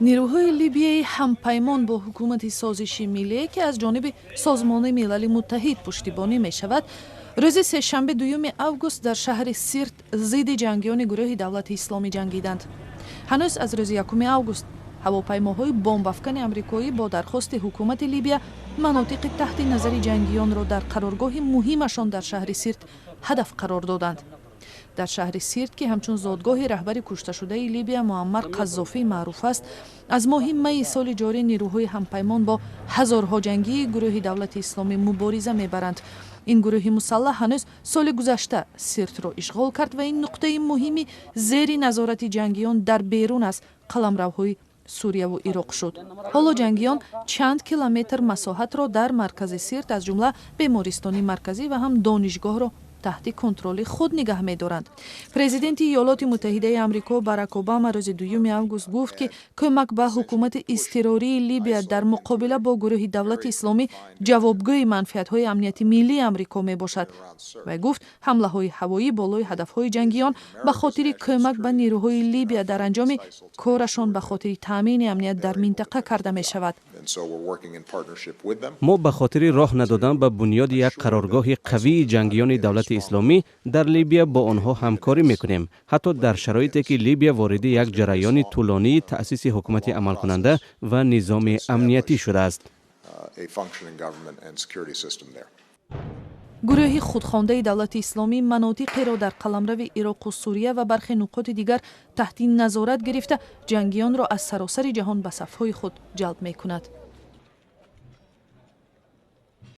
نیروهای لیبیایی همپیمان با حکومت سازشی ملی که از جانب سازمان ملل متحد پشتیبانی می شود روز سه‌شنبه 2 آگوست در شهر سیرت ضد جنگیان گروه دولت اسلامی جنگیدند. هنوز از روز 1 آگوست هواپیماهای بمب‌افکن آمریکایی با درخواست حکومت لیبیا مناطق تحت نظر جنگیان را در قرارگاه مهمشان در شهر سیرت هدف قرار دادند. در شهر سیرت که همچون زادگاه رهبر کشته شده لیبیا معمر قذافی معروف است، از ماه می سال جاری نیروهای همپیمان با هزارها جنگی گروه دولت اسلامی مبارزه میبرند. این گروه مسلح هنوز سال گذشته سیرت را اشغال کرد و این نقطه مهمی زیر نظارت جنگیان در بیرون از قلمروهای سوریه و عراق شد. حالا جنگیان چند کیلومتر مساحت را در مرکز سیرت از جمله بیمارستان مرکزی و هم دانشگاه را تحت کنترل خود نگه می‌دارند. پرزیدنت ایالات متحده آمریکا باراک اوباما روز 2 آگوست گفت که کمک به حکومت اضطراری لیبیا در مقابله با گروه دولت اسلامی جوابگوی منفعت‌های امنیتی ملی آمریکا میباشد و گفت حمله‌های هوایی بالای هدف‌های جنگیان به خاطر کمک به نیروهای لیبیا در انجام کارشان به خاطر تامین امنیت در منطقه کرده می‌شود. ما به خاطر راه ندادن به بنیاد یک قرارگاه قوی جنگیان دولت اسلامی در لیبیا با آنها همکاری میکنیم، حتی در شرایطی که لیبیا وارد یک جریان طولانی تأسیس حکومت عمل کننده و نظام امنیتی شده است. گروه خودخوانده دولت اسلامی مناطقی را در قلمرو عراق و سوریه و برخی نقاط دیگر تحت نظارت گرفته جنگیان را از سراسر جهان به صفهای خود جلب میکند.